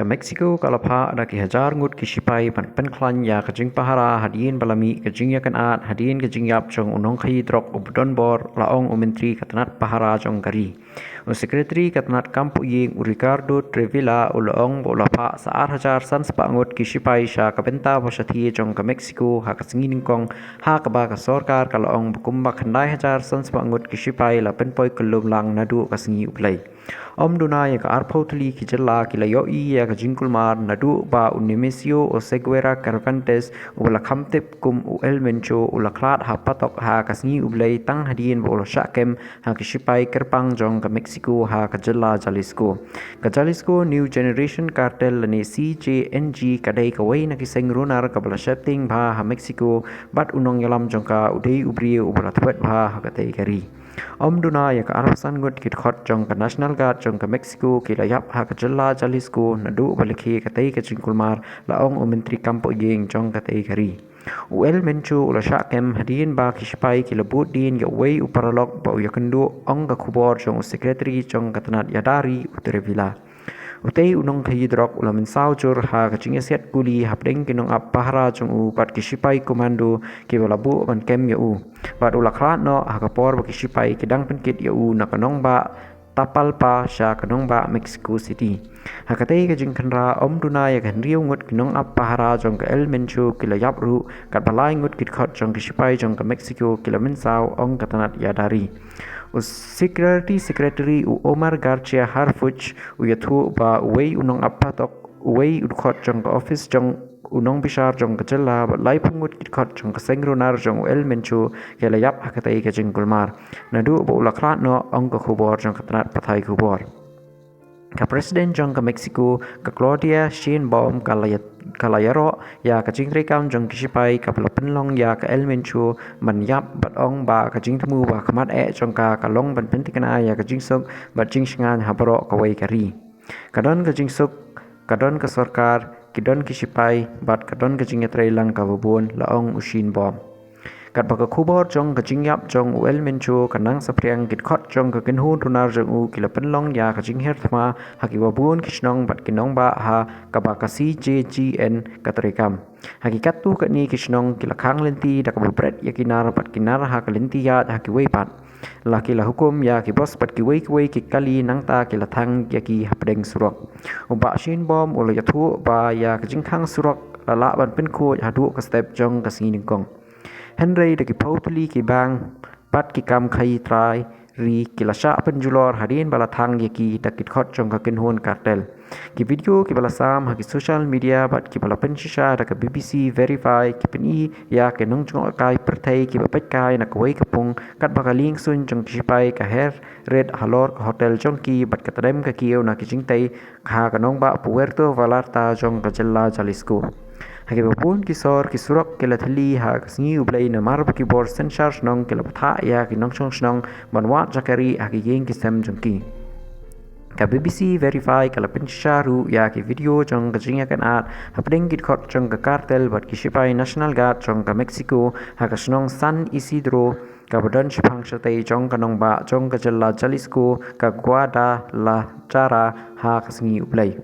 Ke Mexico kalapha ada ki hajar ngut ki sipai pan penklan ya kajing pahara hadien balami kajing ya kan at hadien kajing yap chong unong khai drok ubdon bor laong umentri katanat pahara chong gari. Sekretari katanat kampu ying Ricardo Trevilla ulong bolapha saar hajar san sepangut ki sipai sha kabenta wasati chong ke Mexico ha kasngin kong ha kaba ka sorkar kalong bukumba khandai hajar san sepangut ki sipai la penpoi kelum lang nadu kasngi uplai. Om Duna yang arpautli ki jella ki layoi ya ka jingkulmar nadu ba Nemesio o Seguera Cervantes ula khamtep kum u elmencho ula klat ha patok ha kasngi ublai tang hadien bo syakem ha ki sipai kerpang jong ka Mexico ha ka jella Jalisco New Generation Cartel ni CJNG kadai kawai na ki sengrunar ka bala setting ba ha Mexico bat unong yalam jong ka udei ubri ubala thwet ba ha ka tei kari. Om Duna ya ka arasan ngut kit khot jong ka National Guard jong ka Mexico ki layap ha ka jella Jalisco nadu baliki ka tei ka jingkulmar laong umentri kampo yeng jong ka tei kari. Uel menchu ula syakem hadien ba ki sipai ki lebut din ya wei uparalok ba uya kendu ong ka kubor jong sekretari jong ka tanat yadari Trevilla. Utei unong kahidrok ula mensau jur ha kacingnya siat kuli hapdeng kinong ap pahara jong u pat ki sipai komando ki walabu ban kem ya u. Pat ula krat no ha kapor ba ki sipai kidang penkit ya u na kanong ba tapal pa sya kanong ba Mexico City. Hakatei ka jing kanra Om Duna ya kan riu ngut kinong ap pahara jong ka El Mencho kila yap ru kat balai ngut kit khot jong ki sipai jong ka Mexico kila mensau ong katanat yadari. Secretary Omar Garcia Harfuch uyathu ba wei unong apatok wei udkhot jong ka office jong unong bisar jong ka jella ba lai pungut kit khot jong ka sengrunar jong El Mencho kila yap hakatai ka jingkulmar nadu ba ulakrat no ong ka khubor jong ka tanat pathai khubor. Ka Presiden jong ka Mexico ka Claudia Sheinbaum kalayaro ya ka jingrekam jong kisipai ka penlong ya ka El Mencho manyap bat ong ba ka jingtemu ba kamat jong ka kalong ban pentikana ya ka jingsuk bat jingsingan habaro ka wei kari. Kadon ka jingsuk kadon ka sorkar kidon kisipai bat kadon ka jingetrei lang ka bubun laong usin bom. Kat baka kubor jong ka jingyap jong uel mencho kanang sapriang kit khot jong ka kinhun runar jong u kila penlong ya ka jingher thma haki wabun kisnong bat kinong ba ha ka baka CJGN katrikam. Hakikat tu kat ni kisnong kila khang lenti da ka bubret ya kinar bat kinar ha ka lenti ya haki wei pat. Laki la hukum ya ki bos pat ki wei ki kali nang ta kila thang ya ki hapdeng surok. Umba shin bom ula yathu ba ya ka jingkhang surok lala ban penku hadu ka step jong ka singin kong. Henry daki pautli ki bang pat ki kam khai trai ri kilasha penjulor hadin bala thang yaki dakit khot jong ka kinhun kartel ki video ki bala sam ha ki social media bat ki bala penshisha da ka BBC verify ki peni ya ke nong jong kai perthai ki bapet kai na koi kapung kat baka ling sun jong ki sipai ka her red halor hotel jong ki bat ka tadem ka kieu na ki jingtai kha ka nong ba Puerto Vallarta jong ka jella Jalisco. Hagi babun kisor kisurok kila thali ha kasngi ublai na marba ki bor sensar snong kila patha ya ki nong chong snong banwat jakari hagi yeng ki sem jongki. Ka BBC verify kala pensharu ya ki video jong ka jinga kan at hapdeng kit khot jong ka cartel bat ki sipai National Guard jong ka Mexico ha ka snong San Isidro ka badan sipang satay jong ka nong ba jong ka jella Jalisco ka Guadalajara ha kasngi ublai.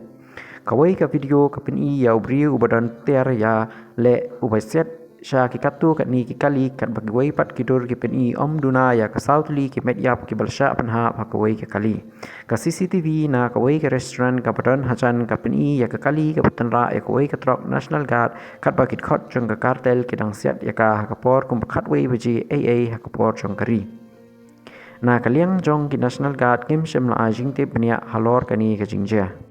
Kawai ka video ka peni ya ubri ubadan ter ya le ubaset sya ki katu kat ni ki kali kat bagi wei pat kidur ki peni Om Duna ya ka Southly ki medyap ki balsha panha pa kawai ka kali. Ka CCTV na kawai ka restaurant ka badan hajan ka peni ya ka kali ka batanra ya kawai ka trok National Guard kat bakit khot jong ka kartel ki dang siat ya ka kapor kum khat wei baji AA ha kapor jong kari. Na kaliang jong ki National Guard kim shem la ajing te penia halor kani ka jingja.